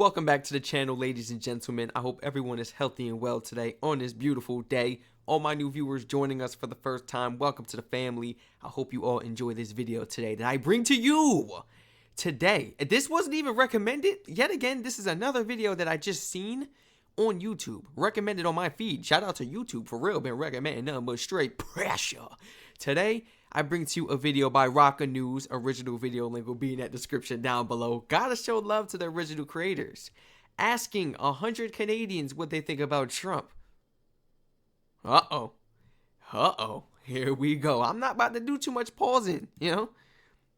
Welcome back to the channel, ladies and gentlemen. I hope everyone is healthy and well today on this beautiful day. All my new viewers joining us for the first time, welcome to the family. I hope you all enjoy this video today that I bring to you today. This wasn't even recommended. Yet again, this is another video that I just seen on YouTube. Recommended on my feed. Shout out to YouTube for real. Been recommending nothing but straight pressure. Today, I bring to you a video by Rocker News. Original video link will be in that description down below. Gotta show love to the original creators. Asking 100 Canadians what they think about Trump. Uh-oh. Here we go. I'm not about to do too much pausing, you know?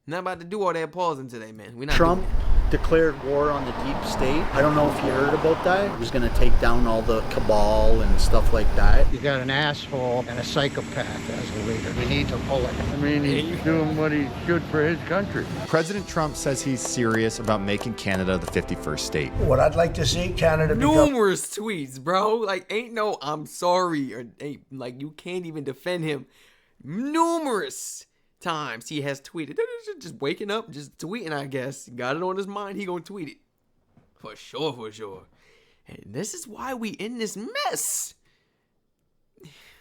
Not about to do all that pausing today, man. We're not Trump declared war on the deep state. I don't know if you heard about that. He was going to take down all the cabal and stuff like that. You got an asshole and a psychopath as a leader. We need to pull it. I mean, he's doing what he should for his country. President Trump says he's serious about making Canada the 51st state. What I'd like to see Canada become... Numerous tweets, bro. Like, ain't no I'm sorry, or ain't, like, you can't even defend him. Numerous times he has tweeted. Just waking up, just tweeting, I guess. Got it on his mind, he gonna tweet it. For sure. And this is why we in this mess.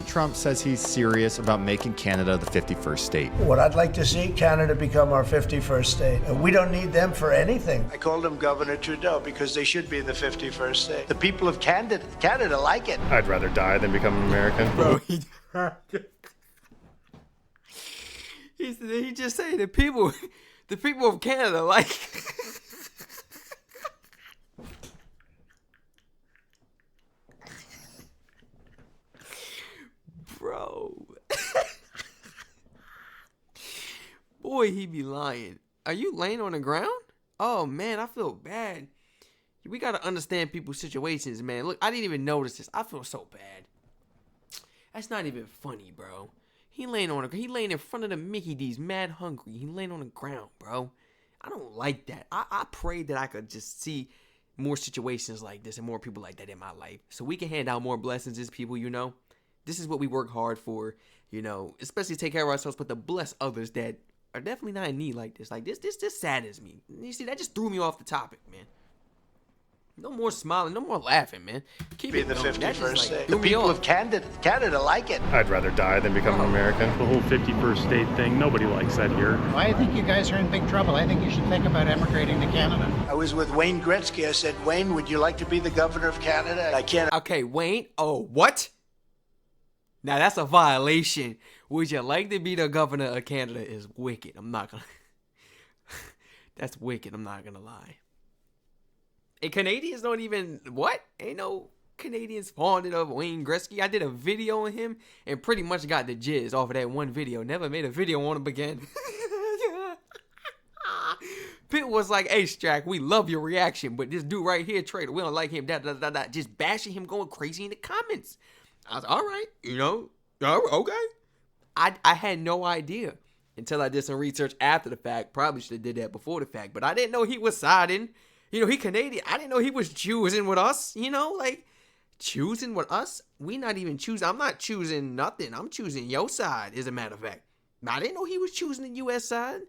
Trump says he's serious about making Canada the 51st state. What I'd like to see Canada become our 51st state. And we don't need them for anything. I called him Governor Trudeau because they should be the 51st state. The people of Canada like it. I'd rather die than become an American. Bro, he just saying the people of Canada like bro. Boy, he be lying. Are you laying on the ground? Oh man, I feel bad. We gotta understand people's situations, man. Look, I didn't even notice this. I feel so bad. That's not even funny, bro. He laying in front of the Mickey D's, mad hungry. He laying on the ground, bro. I don't like that. I pray that I could just see more situations like this and more people like that in my life, so we can hand out more blessings as people, you know. This is what we work hard for, you know, especially take care of ourselves, but to bless others that are definitely not in need like this. Like, this saddens me. You see, that just threw me off the topic, man. No more smiling, no more laughing, man. Keep Be it the going. That 51st just, like, state. threw The me people off. of Canada like it. I'd rather die than become an American. The whole 51st state thing, nobody likes that here. I think you guys are in big trouble. I think you should think about emigrating to Canada. I was with Wayne Gretzky. I said, Wayne, would you like to be the governor of Canada? I can't. Okay, Wayne. Oh, what? Now that's a violation. Would you like to be the governor of Canada is wicked. I'm not gonna. That's wicked. I'm not gonna lie. And Canadians don't even what? Ain't no Canadians fonded of Wayne Gretzky. I did a video on him and pretty much got the jizz off of that one video. Never made a video on him again. Pitt was like, "Hey, Strac, we love your reaction, but this dude right here, traitor, we don't like him." Just bashing him, going crazy in the comments. I was all right, you know, okay. I had no idea until I did some research after the fact. Probably should have did that before the fact, but I didn't know he was siding. You know, he Canadian. I didn't know he was choosing with us, you know, like choosing with us. We not even choosing. I'm not choosing nothing. I'm choosing your side, as a matter of fact. I didn't know he was choosing the U.S. side.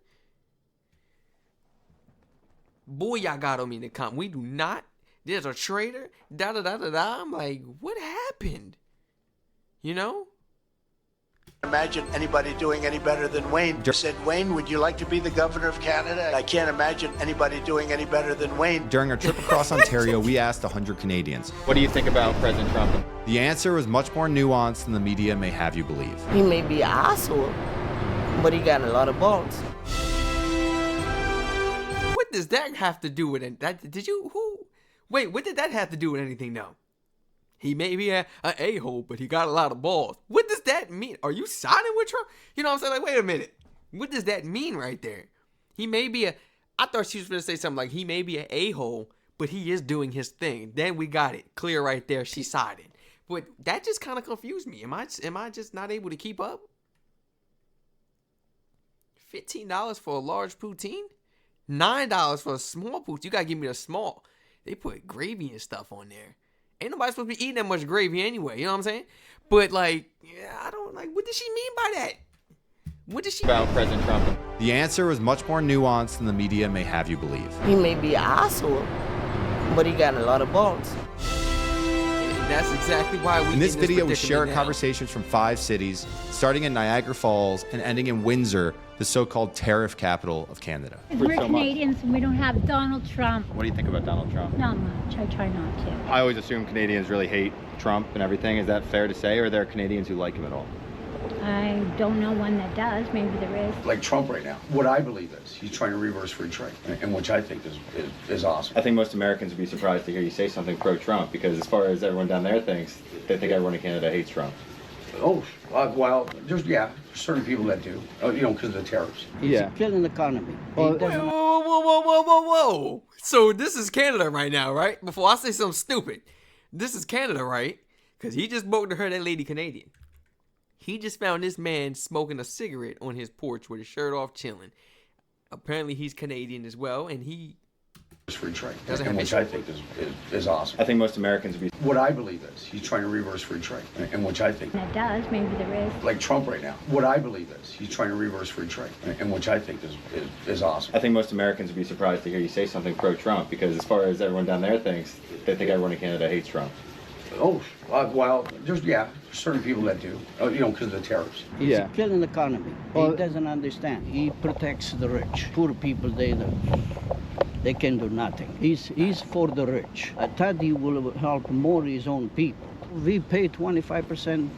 Boy, y'all got on me in the comment. We do not. There's a traitor. I'm like, what happened? You know? Imagine anybody doing any better than Wayne. I said, Wayne, would you like to be the governor of Canada? I can't imagine anybody doing any better than Wayne. During our trip across Ontario, we asked 100 Canadians. What do you think about President Trump? The answer was much more nuanced than the media may have you believe. He may be an asshole, but he got a lot of balls. What does that have to do with it? Wait, what did that have to do with anything now? He may be an a-hole, but he got a lot of balls. What does that mean? Are you siding with Trump? You know what I'm saying? Like, wait a minute. What does that mean right there? He may be I thought she was going to say something like he may be an a-hole, but he is doing his thing. Then we got it. Clear right there. She's siding. But that just kind of confused me. Am I just not able to keep up? $15 for a large poutine? $9 for a small poutine. You got to give me the small. They put gravy and stuff on there. Ain't nobody supposed to be eating that much gravy anyway, you know what I'm saying? But like, yeah, I don't like, what does she mean by that? What does she about President Trump? The answer was much more nuanced than the media may have you believe. He may be an asshole, But he got a lot of balls. And that's exactly why we. In this video, we share now. conversations from 5 cities, starting in Niagara Falls and ending in Windsor, the so-called tariff capital of Canada. We're Canadians and we don't have Donald Trump. What do you think about Donald Trump? Not much. I try not to. I always assume Canadians really hate Trump and everything. Is that fair to say, or are there Canadians who like him at all? I don't know one that does. Maybe there is. Like Trump right now. What I believe is he's trying to reverse free trade, and which I think is awesome. I think most Americans would be surprised to hear you say something pro-Trump, because as far as everyone down there thinks, they think everyone in Canada hates Trump. Oh, well, there's certain people that do, because of the tariffs. He's killing the economy. Whoa. So this is Canada right now, right? Before I say something stupid, this is Canada, right? Because he just spoke to her, that lady Canadian. He just found this man smoking a cigarette on his porch with his shirt off, chilling. Apparently, he's Canadian as well, and he free trade, and which I think is awesome. I think most Americans would be. What I believe is he's trying to reverse free trade, and which I think that does. Maybe there is. Like Trump right now. What I believe is he's trying to reverse free trade, and which I think is awesome. I think most Americans would be surprised to hear you say something pro-Trump, because as far as everyone down there thinks, they think everyone in Canada hates Trump. Oh, well, there's certain people that do, because of the tariffs. He's killing the economy. He doesn't understand. He protects the rich. Poor people, they can do nothing. He's for the rich. I thought he will help more his own people. We pay 25%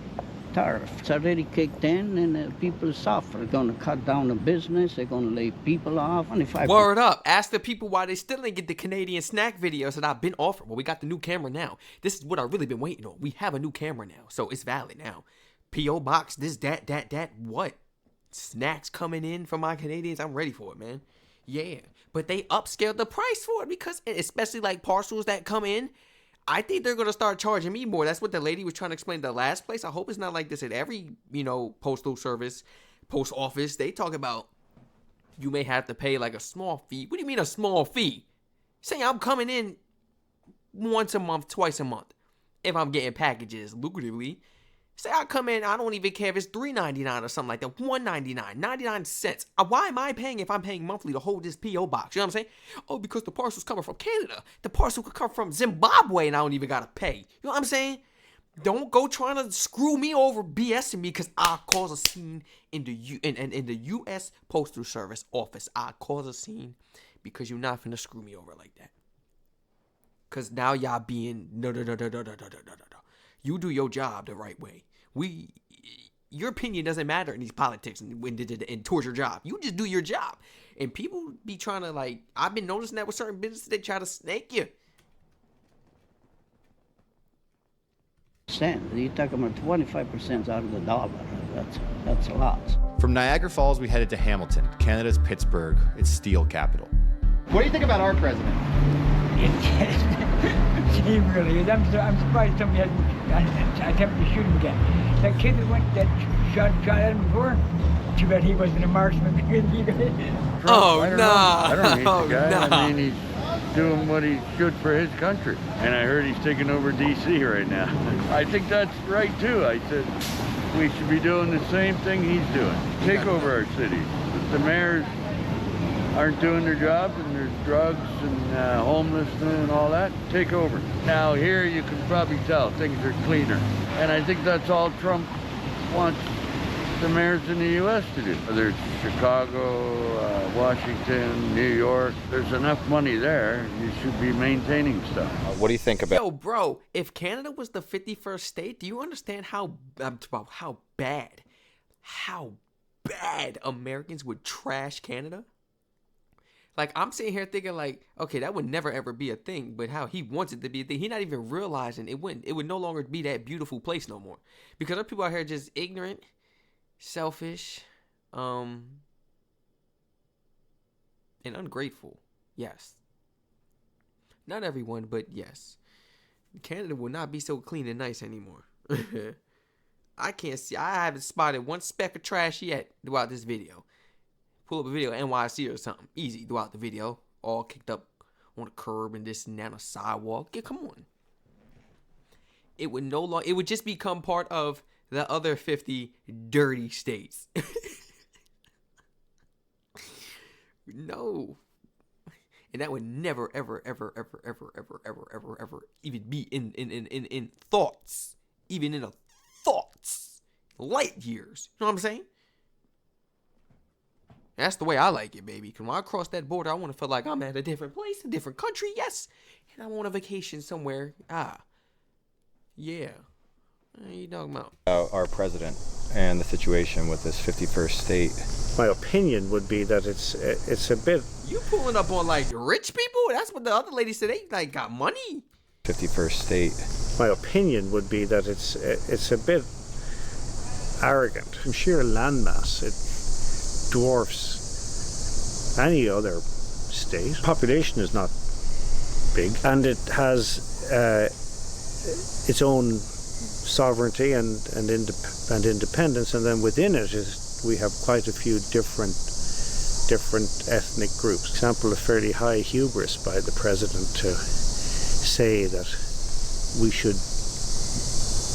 tariff. It's already kicked in, and people suffer. They're going to cut down the business. They're going to lay people off. 25%. Word up. Ask the people why they still didn't get the Canadian snack videos that I've been offered. Well, we got the new camera now. This is what I've really been waiting on. We have a new camera now, so it's valid now. P.O. Box, this, that, what? Snacks coming in from my Canadians. I'm ready for it, man. Yeah. But they upscaled the price for it because, especially like parcels that come in, I think they're going to start charging me more. That's what the lady was trying to explain the last place. I hope it's not like this at every, postal service, post office. They talk about you may have to pay like a small fee. What do you mean a small fee? Say I'm coming in once a month, twice a month. If I'm getting packages lucratively. Say I come in, I don't even care if it's $3.99 or something like that. $1.99, 99 cents. Why am I paying if I'm paying monthly to hold this P.O. box? You know what I'm saying? Oh, because the parcel's coming from Canada. The parcel could come from Zimbabwe and I don't even gotta pay. You know what I'm saying? Don't go trying to screw me over, BSing me, because I cause a scene in the U.S. Postal Service office. I cause a scene because you're not finna screw me over like that. Because now y'all being no. You do your job the right way. Your opinion doesn't matter in these politics and towards your job. You just do your job. And people be trying to I've been noticing that with certain businesses, they try to snake you. You're talking about 25% out of the dollar. That's a lot. From Niagara Falls, we headed to Hamilton, Canada's Pittsburgh, its steel capital. What do you think about our president? He really is. I'm surprised somebody hasn't attempted to shoot him again. That kid that shot at him before, too bad he wasn't a marksman. I don't hate the guy. I mean, he's doing what he should for his country. And I heard he's taking over D.C. right now. I think that's right, too. I said we should be doing the same thing he's doing. Take over our cities. The mayors aren't doing their jobs, and there's drugs and homelessness and all that. Take over. Now here you can probably tell things are cleaner. And I think that's all Trump wants the mayors in the U.S. to do. Whether it's Chicago, Washington, New York, there's enough money there. You should be maintaining stuff. What do you think about... Yo, bro, if Canada was the 51st state, do you understand how bad Americans would trash Canada? I'm sitting here thinking okay, that would never ever be a thing, but how he wants it to be a thing. He's not even realizing it would no longer be that beautiful place no more. Because there are people out here just ignorant, selfish, and ungrateful. Yes. Not everyone, but yes. Canada will not be so clean and nice anymore. I haven't spotted one speck of trash yet throughout this video. Pull up a video of NYC or something. Easy throughout the video. All kicked up on a curb and this and that on a sidewalk. Yeah, come on. It would just become part of the other 50 dirty states. No. And that would never, ever, ever, ever, ever, ever, ever, ever, ever even be in thoughts. Even in a thoughts. Light years. You know what I'm saying? That's the way I like it, baby. Because when I cross that border, I want to feel like I'm at a different place, a different country, yes. And I want a vacation somewhere. Yeah. What are you talking about? Our president and the situation with this 51st state. My opinion would be that it's a bit... You pulling up on like rich people? That's what the other lady said. They like got money. 51st state. My opinion would be that it's a bit arrogant. From sheer landmass, it dwarfs any other state. Population is not big, and it has its own sovereignty and independence, and then within it we have quite a few different ethnic groups. For example, a fairly high hubris by the president to say that we should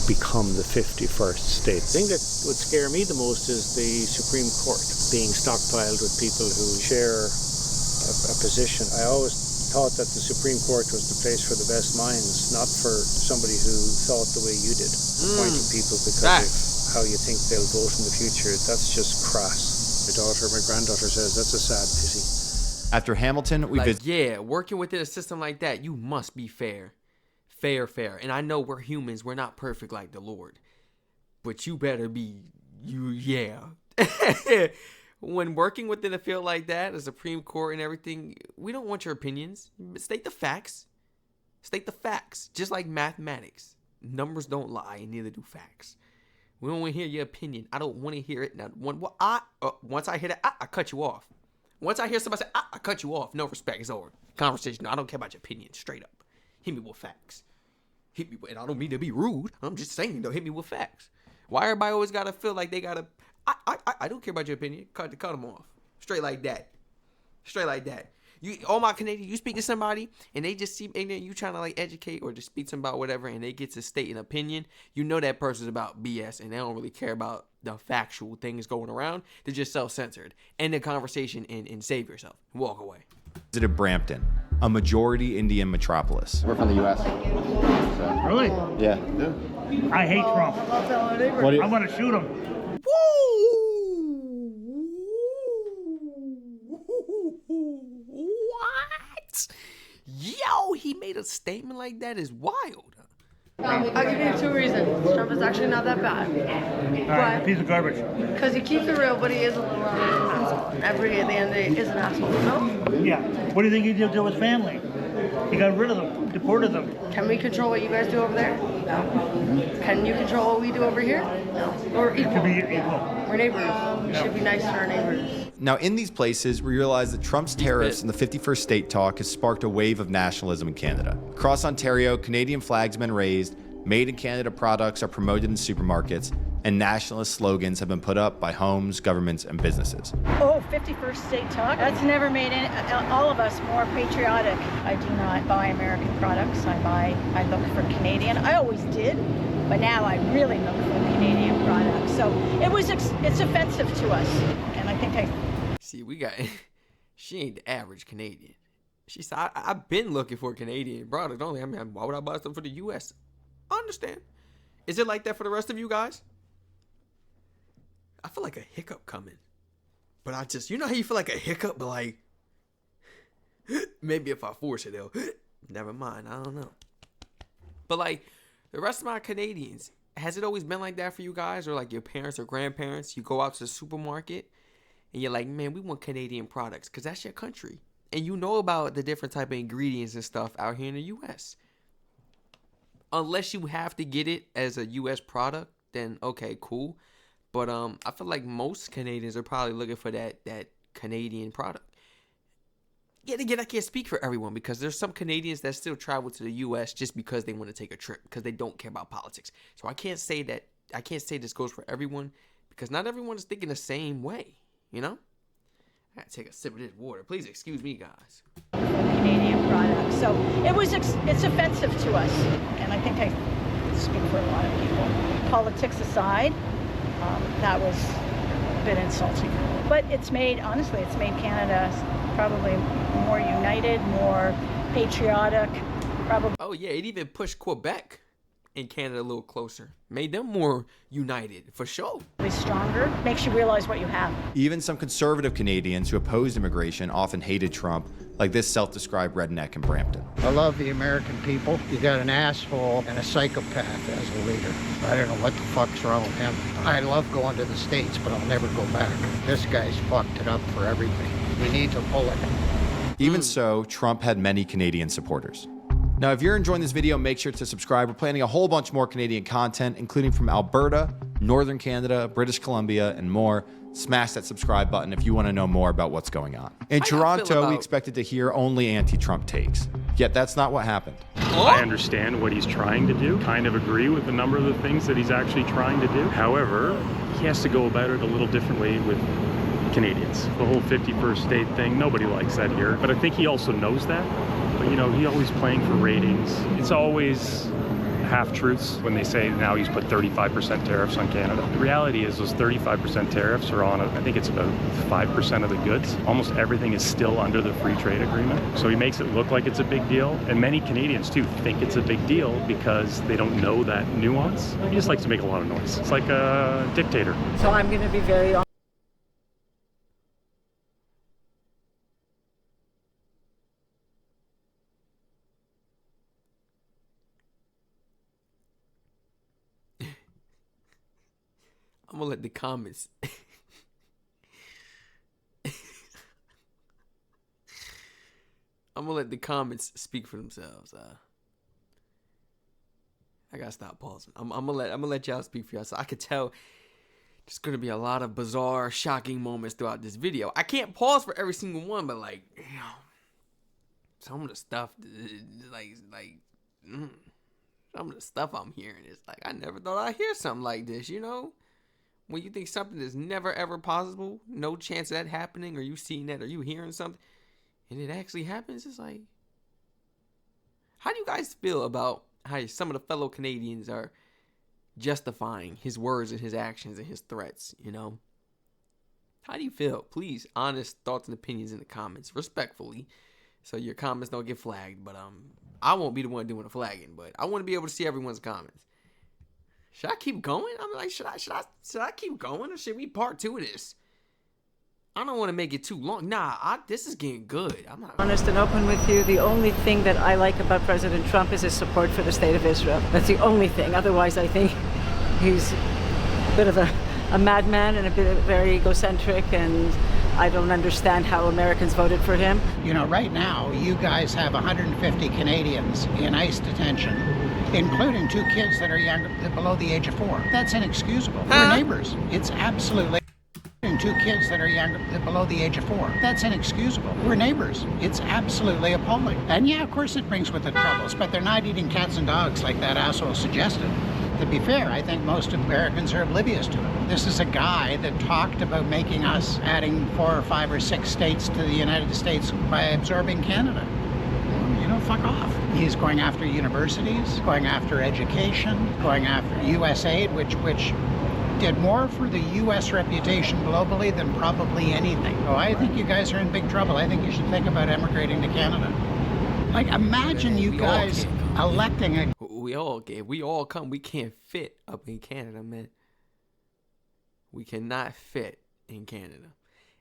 become the 51st state. The thing that would scare me the most is the Supreme Court being stockpiled with people who share a position. I always thought that the Supreme Court was the place for the best minds, not for somebody who thought the way you did, appointing people because of how you think they'll vote in the future. That's just crass. My granddaughter says that's a sad pity. After Hamilton, we yeah, working within a system like that, you must be fair. Fair. And I know we're humans. We're not perfect like the Lord. But you better be, yeah. When working within a field like that, the Supreme Court and everything, we don't want your opinions. State the facts. State the facts. Just like mathematics. Numbers don't lie, and neither do facts. We don't want to hear your opinion. I don't want to hear it. Now, once I hear that, I cut you off. Once I hear somebody say, I cut you off. No respect. It's over. Conversation. No, I don't care about your opinion. Straight up. Hit me with facts. Hit me with, and I don't mean to be rude. I'm just saying, though, hit me with facts. Why everybody always got to feel like they got to, I don't care about your opinion. Cut them off. Straight like that. All my Canadians, you speak to somebody and they just see ignorant, you trying to like educate or just speak to them about whatever, and they get to state an opinion, you know that person's about BS and they don't really care about the factual things going around. They're just self-censored. End the conversation and save yourself. Walk away. Visited Brampton, a majority Indian metropolis. We're from the U.S. So. Really? Yeah. I hate Trump. I'm going to shoot him. What? Yo, he made a statement like that is wild. I'll give you two reasons. Trump is actually not that bad. But piece of garbage. Because he keeps it real, but he is a little asshole. At the end of the day, is an asshole, you know? Yeah. What do you think he did to his family? He got rid of them, deported them. Can we control what you guys do over there? No. Can you control what we do over here? No. We're equal. To be equal. We're neighbors. We should be nice to our neighbors. Now, in these places, we realize that Trump's tariffs and the 51st state talk has sparked a wave of nationalism in Canada. Across Ontario, Canadian flags have been raised, made in Canada products are promoted in supermarkets, and nationalist slogans have been put up by homes, governments, and businesses. Oh, 51st state talk? That's never made all of us more patriotic. I do not buy American products. I look for Canadian. I always did, but now I really look for Canadian products. So it's offensive to us, and I think See, she ain't the average Canadian. She said, I've been looking for Canadian product only. I mean, why would I buy something for the U.S.? I understand. Is it like that for the rest of you guys? I feel like a hiccup coming. But I just, you know how you feel like a hiccup, but like, maybe if I force it, they'll, never mind, I don't know. But like, the rest of my Canadians, has it always been like that for you guys? Or like your parents or grandparents, you go out to the supermarket and you're like, man, we want Canadian products because that's your country. And you know about the different type of ingredients and stuff out here in the U.S. Unless you have to get it as a U.S. product, then okay, cool. But I feel like most Canadians are probably looking for that Canadian product. Yet again, I can't speak for everyone because there's some Canadians that still travel to the U.S. just because they want to take a trip because they don't care about politics. So I can't say this goes for everyone because not everyone is thinking the same way, you know? I gotta take a sip of this water. Please excuse me, guys. Canadian products. So it's offensive to us, and I think I speak for a lot of people. Politics aside, that was a bit insulting. But honestly, it's made Canada probably more united, more patriotic, probably. Oh yeah, it even pushed Quebec and Canada a little closer. Made them more united, for sure. Stronger, makes you realize what you have. Even some conservative Canadians who opposed immigration often hated Trump, like this self-described redneck in Brampton. I love the American people. You got an asshole and a psychopath as a leader. I don't know what the fuck's wrong with him. I love going to the States, but I'll never go back. This guy's fucked it up for everybody. We need to pull it. Even so, Trump had many Canadian supporters. Now, if you're enjoying this video, make sure to subscribe. We're planning a whole bunch more Canadian content, including from Alberta, Northern Canada, British Columbia, and more. Smash that subscribe button if you want to know more about what's going on. In Toronto, we expected to hear only anti-Trump takes. Yet that's not what happened. I understand what he's trying to do, kind of agree with a number of the things that he's actually trying to do. However, he has to go about it a little differently with Canadians. The whole 51st state thing, nobody likes that here. But I think he also knows that. But, you know, he's always playing for ratings. It's always half-truths when they say now he's put 35% tariffs on Canada. The reality is those 35% tariffs are on, I think it's about 5% of the goods. Almost everything is still under the free trade agreement. So he makes it look like it's a big deal. And many Canadians, too, think it's a big deal because they don't know that nuance. He just likes to make a lot of noise. It's like a dictator. So I'm going to be very honest. I'm gonna let the comments. I'm gonna let the comments speak for themselves. I gotta stop pausing. I'm gonna let y'all speak for yourself. I could tell there's gonna be a lot of bizarre, shocking moments throughout this video. I can't pause for every single one, but like, you know, some of the stuff, some of the stuff I'm hearing is like, I never thought I'd hear something like this, you know? When you think something is never ever possible, no chance of that happening, or you seeing that, or you hearing something, and it actually happens, it's like, how do you guys feel about how some of the fellow Canadians are justifying his words and his actions and his threats, you know? How do you feel? Please, honest thoughts and opinions in the comments, respectfully, so your comments don't get flagged. But I won't be the one doing the flagging, but I want to be able to see everyone's comments. Should I keep going? I'm like, should I keep going, or should we part 2 of this? I don't want to make it too long. Nah, this is getting good. I'm not Honest and open with you. The only thing that I like about President Trump is his support for the state of Israel. That's the only thing. Otherwise, I think he's a bit of a madman and a bit very egocentric, and I don't understand how Americans voted for him. You know, right now, you guys have 150 Canadians in ICE detention, including 2 kids that are below the age of 4. That's inexcusable. We're neighbors. It's absolutely... 2 kids that are below the age of 4. That's inexcusable. We're neighbors. It's absolutely appalling. And yeah, of course it brings with it troubles, but they're not eating cats and dogs like that asshole suggested. To be fair, I think most Americans are oblivious to it. This is a guy that talked about making us adding 4 or 5 or 6 states to the United States by absorbing Canada. You know, fuck off. He's going after universities, going after education, going after U.S. aid, which did more for the U.S. reputation globally than probably anything. So I think you guys are in big trouble. I think you should think about emigrating to Canada. Like, imagine you guys electing a... We all come. We can't fit up in Canada, man. We cannot fit in Canada.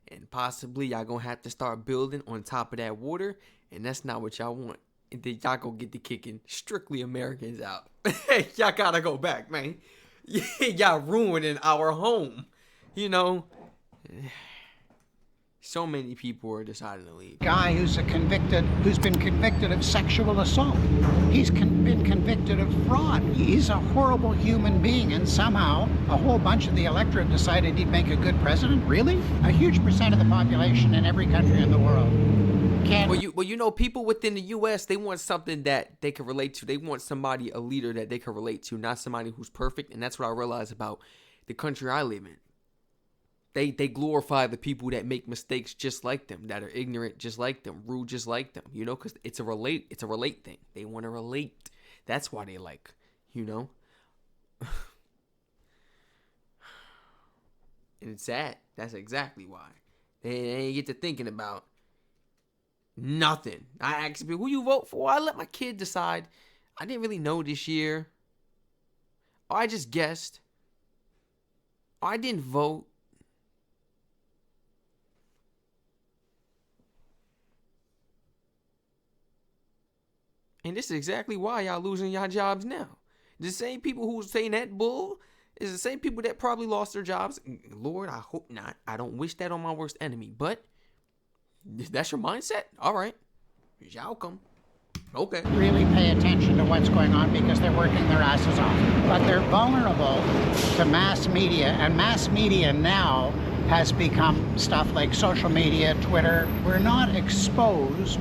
And possibly y'all gonna have to start building on top of that water, and that's not what y'all want. And then y'all gonna get the kicking strictly Americans out. Y'all gotta go back, man. Y'all ruining our home, you know. So many people are deciding to leave. Guy who's been convicted of sexual assault. He's been convicted of fraud. He's a horrible human being, and somehow a whole bunch of the electorate decided he'd make a good president. Really? A huge percent of the population in every country in the world. Well, you know, people within the U.S., they want something that they can relate to. They want somebody, a leader that they can relate to, not somebody who's perfect. And that's what I realized about the country I live in. They glorify the people that make mistakes just like them, that are ignorant just like them, rude just like them, you know, because it's a relate thing. They want to relate. That's why they like, you know. And it's sad. That's exactly why. They ain't get to thinking about Nothing. I asked people, who you vote for? I let my kid decide. I didn't really know this year. Or I just guessed. Or I didn't vote. And this is exactly why y'all losing y'all jobs now. The same people who saying that bull is the same people that probably lost their jobs. Lord, I hope not. I don't wish that on my worst enemy. But if that's your mindset, all right. Here's your outcome. Okay. Really pay attention to what's going on because they're working their asses off. But they're vulnerable to mass media, and mass media now has become stuff like social media, Twitter. We're not exposed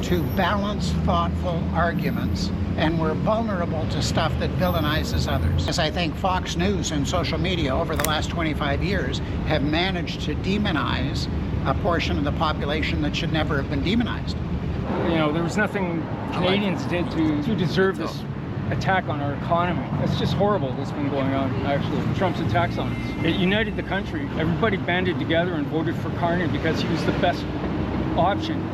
to balanced, thoughtful arguments, and we're vulnerable to stuff that villainizes others. As I think Fox News and social media over the last 25 years have managed to demonize a portion of the population that should never have been demonized. You know, there was nothing Canadians did to deserve this attack on our economy. It's just horrible what's been going on, actually. Trump's attacks on us. It united the country. Everybody banded together and voted for Carney because he was the best option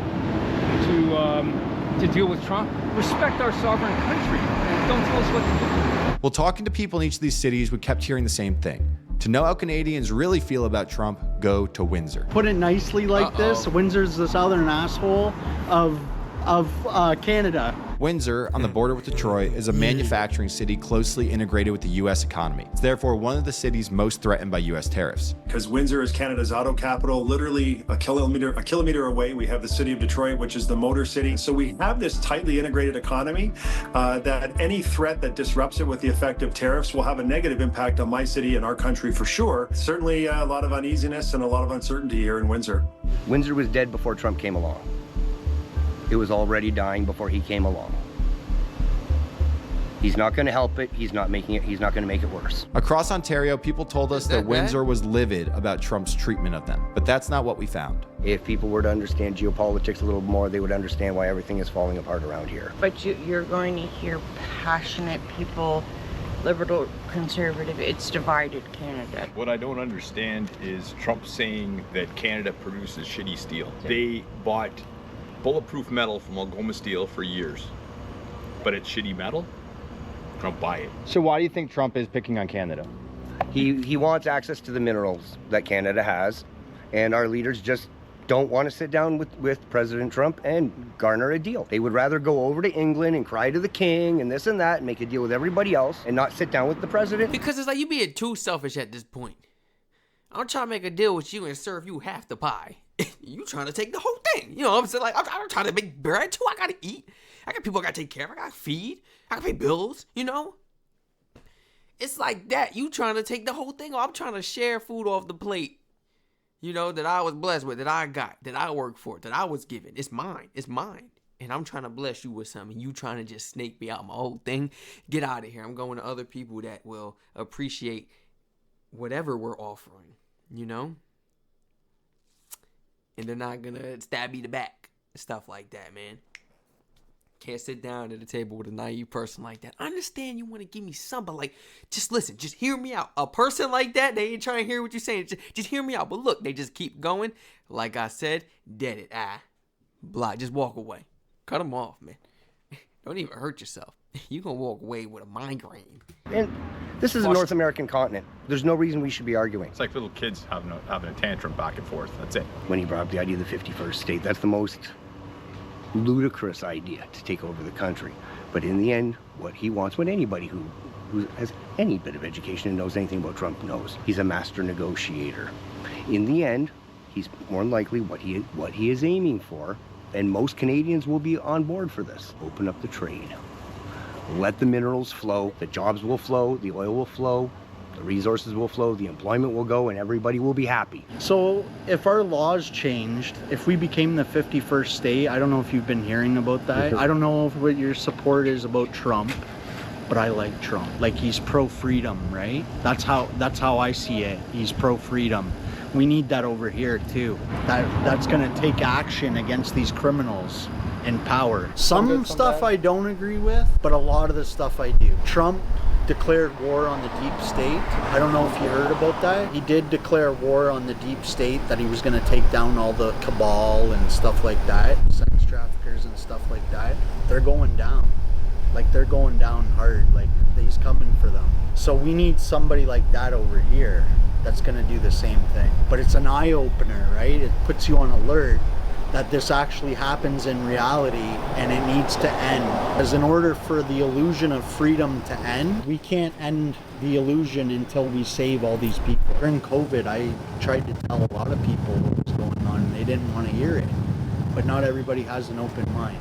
to deal with Trump. Respect our sovereign country. Don't tell us what to do. Well, talking to people in each of these cities, we kept hearing the same thing. To know how Canadians really feel about Trump, go to Windsor. Put it nicely like this, Windsor's the southern asshole of Canada. Windsor, on the border with Detroit, is a manufacturing city closely integrated with the U.S. economy. It's therefore one of the cities most threatened by U.S. tariffs. Because Windsor is Canada's auto capital, literally a kilometer away, we have the city of Detroit, which is the motor city. So we have this tightly integrated economy that any threat that disrupts it with the effect of tariffs will have a negative impact on my city and our country for sure. Certainly a lot of uneasiness and a lot of uncertainty here in Windsor. Windsor was dead before Trump came along. It was already dying before he came along. He's not going to help it. He's not going to make it worse. Across Ontario, people told us that Windsor was livid about Trump's treatment of them, but that's not what we found. If people were to understand geopolitics a little more, they would understand why everything is falling apart around here. But you're going to hear passionate people, liberal, conservative. It's divided Canada. What I don't understand is Trump saying that Canada produces shitty steel. They bought bulletproof metal from Algoma Steel for years, but it's shitty metal. Don't buy it. So why do you think Trump is picking on Canada? He wants access to the minerals that Canada has, and our leaders just don't want to sit down with President Trump and garner a deal. They would rather go over to England and cry to the king and this and that and make a deal with everybody else and not sit down with the president. Because it's like you being too selfish at this point. I'm trying to make a deal with you and serve you half the pie. You trying to take the whole thing. You know what I'm saying? Like, I'm trying to make bread too. I gotta eat. I got people I gotta take care of. I gotta feed. I gotta pay bills, you know? It's like that. You trying to take the whole thing. I'm trying to share food off the plate, you know, that I was blessed with, that I got, that I worked for, that I was given. It's mine. It's mine. And I'm trying to bless you with something. You trying to just snake me out my whole thing. Get out of here. I'm going to other people that will appreciate whatever we're offering, you know? And they're not gonna stab me in the back. Stuff like that, man. Can't sit down at a table with a naive person like that. I understand you want to give me some, but like, just listen, just hear me out. A person like that, they ain't trying to hear what you're saying. Just hear me out. But look, they just keep going. Like I said, dead it. Blah, just walk away. Cut them off, man. Don't even hurt yourself. You gonna walk away with a migraine. And this is a North American continent. There's no reason we should be arguing. It's like little kids having a tantrum back and forth. That's it. When he brought up the idea of the 51st state, that's the most ludicrous idea to take over the country. But in the end, what he wants, what anybody who has any bit of education and knows anything about Trump knows, he's a master negotiator. In the end, he's more than likely what he is aiming for, and most Canadians will be on board for this. Open up the trade. Let the minerals flow, the jobs will flow, the oil will flow, the resources will flow, the employment will go, and everybody will be happy. So if our laws changed, if we became the 51st state, I don't know if you've been hearing about that. I don't know what your support is about Trump, but I like Trump. Like, he's pro-freedom, right? That's how I see it. He's pro-freedom. We need that over here too. That's gonna take action against these criminals in power. Some stuff I don't agree with, but a lot of the stuff I do. Trump declared war on the deep state. I don't know if you heard about that. He did declare war on the deep state, that he was going to take down all the cabal and stuff like that, sex traffickers and stuff like that. They're going down. Like, they're going down hard. Like, he's coming for them. So we need somebody like that over here that's going to do the same thing. But it's an eye-opener, right? It puts you on alert that this actually happens in reality, and it needs to end. Because in order for the illusion of freedom to end, we can't end the illusion until we save all these people. During COVID, I tried to tell a lot of people what was going on, and they didn't want to hear it. But not everybody has an open mind.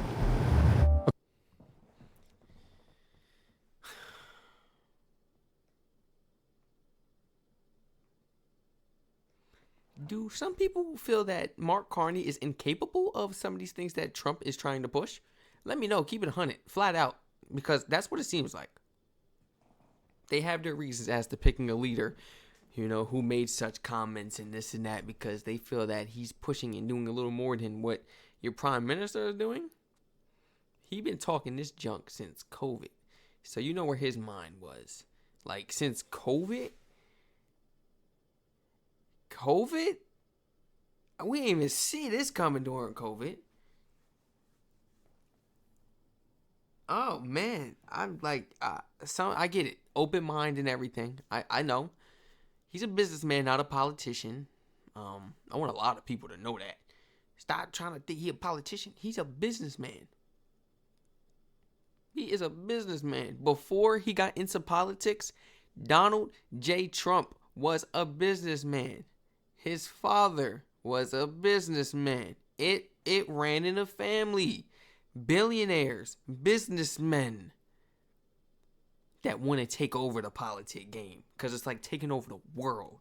Do some people feel that Mark Carney is incapable of some of these things that Trump is trying to push? Let me know. Keep it 100, flat out, because that's what it seems like. They have their reasons as to picking a leader, who made such comments and this and that, because they feel that he's pushing and doing a little more than what your prime minister is doing. He been talking this junk since COVID, so you know where his mind was. Like, since COVID, we didn't even see this coming during COVID. Oh man, I'm like, I get it, open mind and everything. I know he's a businessman, not a politician. I want a lot of people to know that. Stop trying to think he a politician. He's a businessman. He is a businessman. Before he got into politics, Donald J. Trump was a businessman. His father was a businessman. It ran in a family. Billionaires, businessmen that want to take over the politic game, because it's like taking over the world.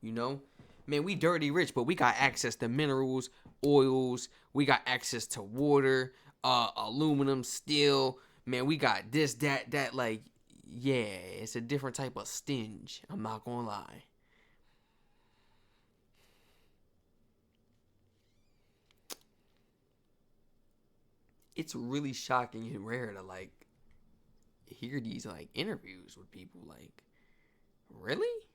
Man, we dirty rich, but we got access to minerals, oils. We got access to water, aluminum, steel. Man, we got this, that. Like, yeah, it's a different type of stinge. I'm not gonna lie. It's really shocking and rare to hear these interviews with people. Like, really?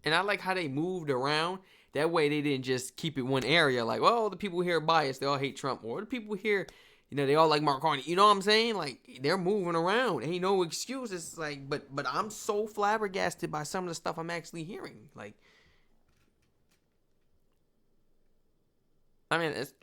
And I like how they moved around. That way they didn't just keep it one area. Like, well, the people here are biased. They all hate Trump. Or the people here, they all like Mark Carney. You know what I'm saying? Like, they're moving around. Ain't no excuses. Like, but I'm so flabbergasted by some of the stuff I'm actually hearing. Like, I mean, it's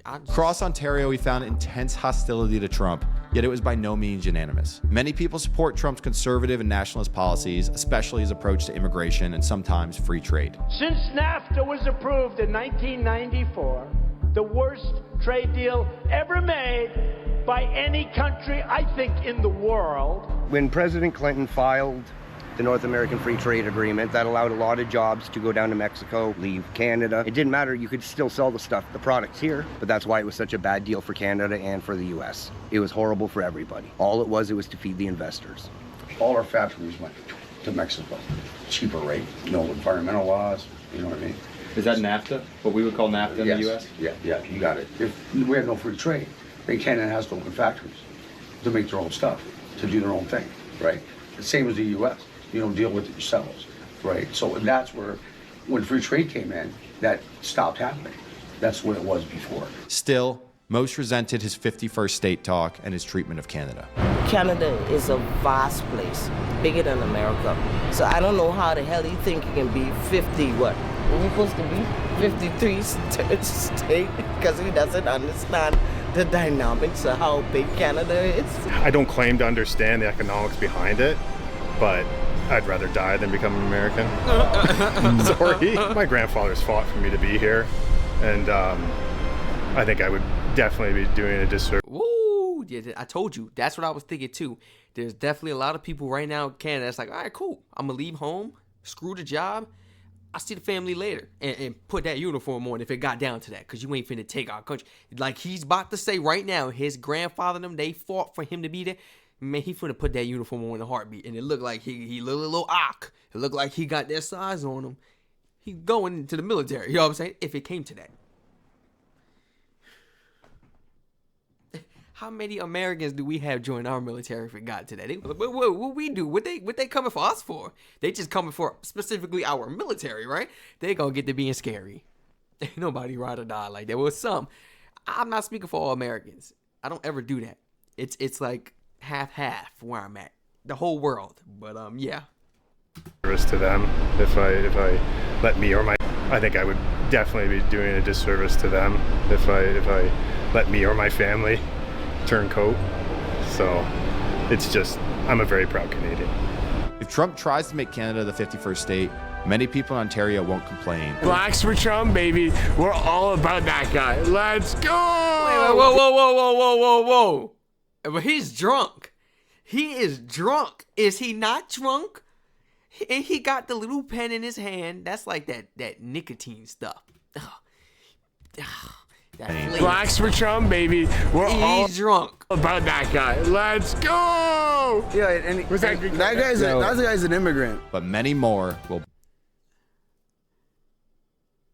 Across Ontario, we found intense hostility to Trump, yet it was by no means unanimous. Many people support Trump's conservative and nationalist policies, especially his approach to immigration and sometimes free trade. Since NAFTA was approved in 1994, the worst trade deal ever made by any country, I think, in the world. When President Clinton filed the North American Free Trade Agreement, that allowed a lot of jobs to go down to Mexico, leave Canada. It didn't matter, you could still sell the products here, but that's why it was such a bad deal for Canada and for the US. It was horrible for everybody. All it was to feed the investors. All our factories went to Mexico. Cheaper rate, no environmental laws, you know what I mean? Is that NAFTA? What we would call NAFTA in the US? Yeah, you got it. If we had no free trade, then Canada has to open factories to make their own stuff, to do their own thing, right? The same as the US. You don't deal with it yourselves, right? So that's where, when free trade came in, that stopped happening. That's what it was before. Still, most resented his 51st state talk and his treatment of Canada. Canada is a vast place, bigger than America. So I don't know how the hell you think you can be 50, what? What are we supposed to be? 53 state? Because he doesn't understand the dynamics of how big Canada is. I don't claim to understand the economics behind it, but I'd rather die than become an American. Sorry. My grandfather's fought for me to be here, and I think I would definitely be doing a disservice. Woo! Yeah, I told you. That's what I was thinking too. There's definitely a lot of people right now in Canada that's like, all right, cool. I'm going to leave home, screw the job. I'll see the family later and put that uniform on if it got down to that, because you ain't finna take our country. Like he's about to say right now, his grandfather and them, they fought for him to be there. Man, he finna put that uniform on in a heartbeat, and it looked like he looked a little ock. It looked like he got that size on him. He going into the military, you know what I'm saying? If it came to that. How many Americans do we have join our military? Forgot today. What we do? What they coming for us for? They just coming for specifically our military, right? They gonna get to being scary. Ain't nobody ride or die like that. Well, some. I'm not speaking for all Americans. I don't ever do that. It's like half where I'm at. The whole world. But yeah. Service to them if I let me or my. I think I would definitely be doing a disservice to them if I let me or my family turn coat. So it's just, I'm a very proud Canadian. If Trump tries to make Canada the 51st state, many people in Ontario won't complain. Blacks for Trump, baby. We're all about that guy. Let's go! Wait, whoa. But he's drunk. He is drunk. Is he not drunk? And he got the little pen in his hand. That's like that nicotine stuff. Blacks for Trump, baby. We're all drunk about that guy. Let's go! Yeah, and that guy's an immigrant. But many more will.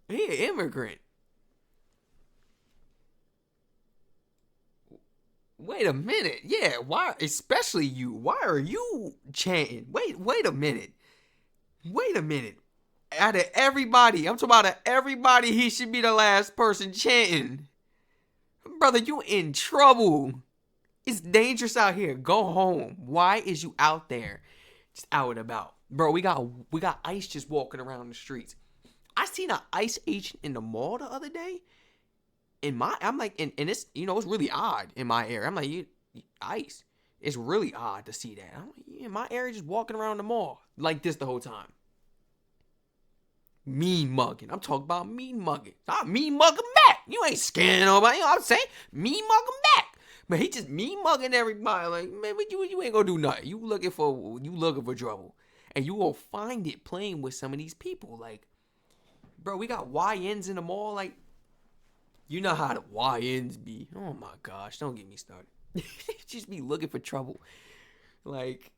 He an immigrant. Wait a minute. Yeah, why? Especially you. Why are you chanting? Wait a minute. Out of everybody, I'm talking about out of everybody, he should be the last person chanting. Brother, you in trouble. It's dangerous out here. Go home. Why is you out there? Just out and about. Bro, we got ICE just walking around the streets. I seen an ICE agent in the mall the other day. I'm like, and it's, it's really odd in my area. I'm like, ICE. It's really odd to see that. I'm like, in my area, just walking around the mall like this the whole time. Mean mugging. I'm talking about mean mugging. I mean mugging back. You ain't scaring nobody. You know what I'm saying? Mean mugging back. But he just mean mugging everybody. Like, man, you ain't gonna do nothing. You looking for trouble. And you will find it playing with some of these people. Like, bro, we got YNs in the mall. Like, you know how the YNs be. Oh my gosh, don't get me started. Just be looking for trouble. Like,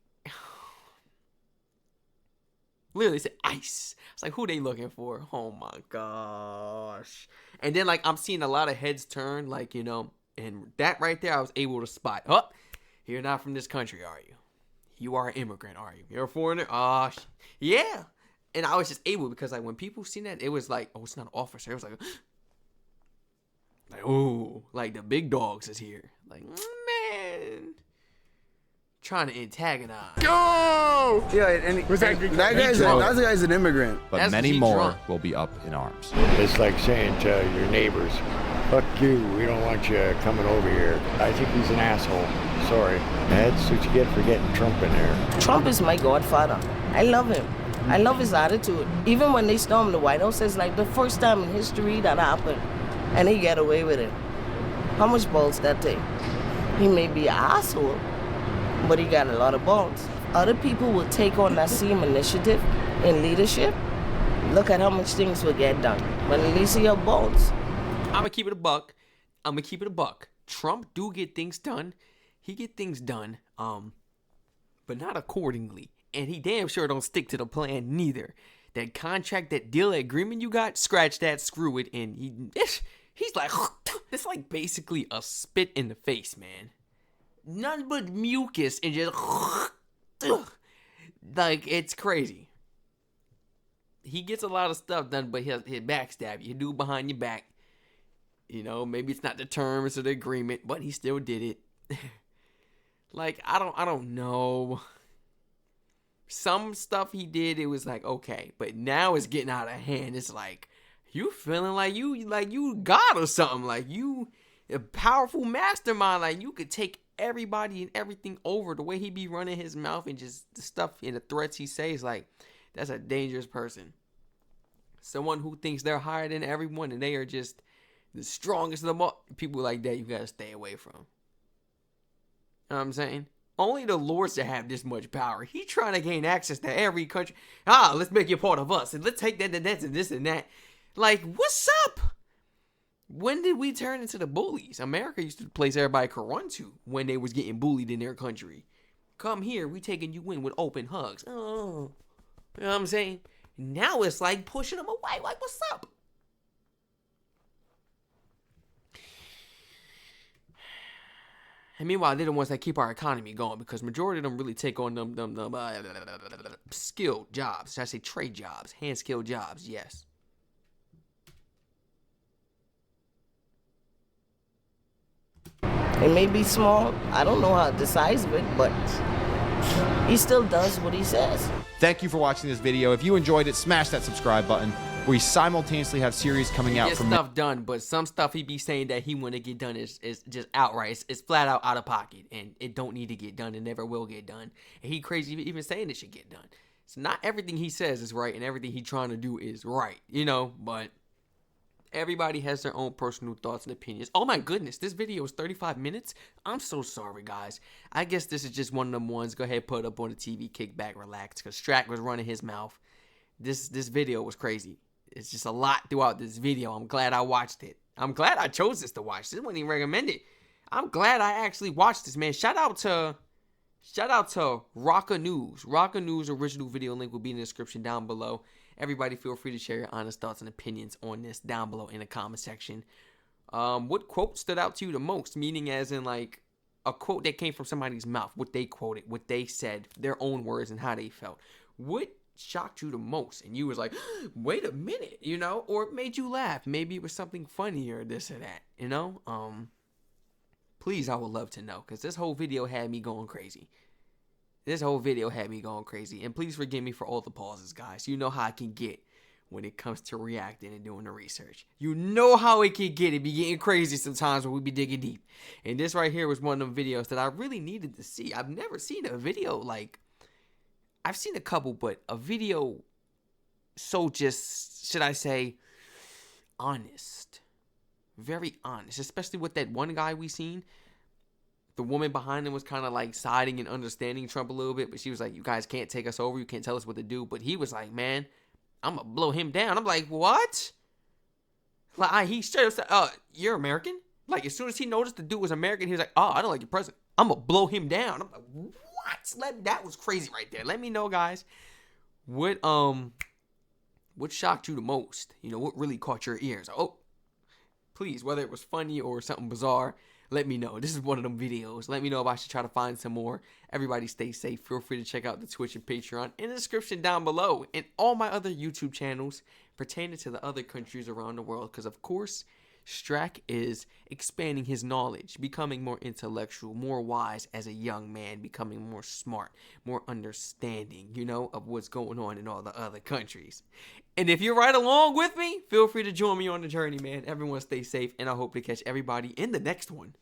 literally said ICE. It's like, who they looking for? Oh my gosh. And then, like, I'm seeing a lot of heads turn, like, and that right there I was able to spot. Oh, you're not from this country, are you? You are an immigrant, are you? You're a foreigner? Yeah. And I was just able, because, like, when people seen that, it was like, oh, it's not an officer. It was like, oh, like the big dogs is here. Like, man. Trying to antagonize. Go! Yeah, and that guy's an immigrant. But many more will be up in arms. It's like saying to your neighbors, fuck you, we don't want you coming over here. I think he's an asshole. Sorry. That's what you get for getting Trump in there. Trump is my godfather. I love him. I love his attitude. Even when they stormed the White House, it's like the first time in history that happened. And he got away with it. How much balls that take? He may be an asshole, but he got a lot of balls. Other people will take on that same initiative in leadership. Look at how much things will get done. But at least he have balls. I'm gonna keep it a buck. Trump do get things done. He get things done, but not accordingly. And he damn sure don't stick to the plan neither. That contract, that deal, that agreement you got, scratch that, screw it, and he's like, it's like basically a spit in the face, man. None but mucus and just like, it's crazy. He gets a lot of stuff done, but he'll backstab you. He'll do it behind your back. Maybe it's not the terms of the agreement, but he still did it. Like, I don't know. Some stuff he did, it was like, okay, but now it's getting out of hand. It's like, you feeling like you God or something, like you a powerful mastermind, like you could take everybody and everything over. The way he be running his mouth and just the stuff and the threats he says, like, that's a dangerous person. Someone who thinks they're higher than everyone and they are just the strongest of them all. People like that you gotta stay away from. You know what I'm saying? Only the Lords that have this much power. He trying to gain access to every country. Let's make you part of us and let's take that and this and that. Like, what's up? When did we turn into the bullies? America used to the place everybody could run to when they was getting bullied in their country. Come here, we taking you in with open hugs. Oh, you know what I'm saying? Now it's like pushing them away. Like, what's up? And meanwhile, they're the ones that keep our economy going because majority of them really take on them skilled jobs. Should I say trade jobs, hand skilled jobs? Yes. It may be small. I don't know how the size of it, but he still does what he says. Thank you for watching this video. If you enjoyed it, smash that subscribe button. We simultaneously have series coming out from stuff done, but some stuff he be saying that he want to get done is just outright. It's flat out of pocket, and it don't need to get done. It never will get done. And he crazy even saying it should get done. So not everything he says is right, and everything he trying to do is right, you know. But everybody has their own personal thoughts and opinions. Oh my goodness, this video is 35 minutes. I'm so sorry, guys. I guess this is just one of them ones. Go ahead, put it up on the TV, kick back, relax, because Strac was running his mouth. This video was crazy. It's just a lot throughout this video. I'm glad I watched it. I'm glad I chose this to watch. This wasn't even recommended. I'm glad I actually watched this, man. Shout out to Rocka News. Rocka News original video link will be in the description down below. Everybody feel free to share your honest thoughts and opinions on this down below in the comment section. What quote stood out to you the most? Meaning as in like a quote that came from somebody's mouth. What they quoted, what they said, their own words and how they felt. What shocked you the most? And you was like, wait a minute, you know? Or it made you laugh. Maybe it was something funny or this or that, you know? Please, I would love to know. Because this whole video had me going crazy. And please forgive me for all the pauses, guys. You know how I can get when it comes to reacting and doing the research. You know how it can get. It be getting crazy sometimes when we be digging deep. And this right here was one of them videos that I really needed to see. I've never seen a video like... I've seen a couple, but a video so just, should I say, honest. Very honest. Especially with that one guy we seen. The woman behind him was kind of like siding and understanding Trump a little bit. But she was like, you guys can't take us over. You can't tell us what to do. But he was like, man, I'm going to blow him down. I'm like, what? Like, he straight up said, you're American? Like, as soon as he noticed the dude was American, he was like, oh, I don't like your president. I'm going to blow him down. I'm like, what? That was crazy right there. Let me know, guys, what shocked you the most? You know, what really caught your ears? Oh, please, whether it was funny or something bizarre, let me know. This is one of them videos. Let me know if I should try to find some more. Everybody stay safe. Feel free to check out the Twitch and Patreon in the description down below. And all my other YouTube channels pertaining to the other countries around the world. Because, of course, Strac is expanding his knowledge, becoming more intellectual, more wise as a young man, becoming more smart, more understanding, you know, of what's going on in all the other countries. And if you're right along with me, feel free to join me on the journey, man. Everyone stay safe, and I hope to catch everybody in the next one.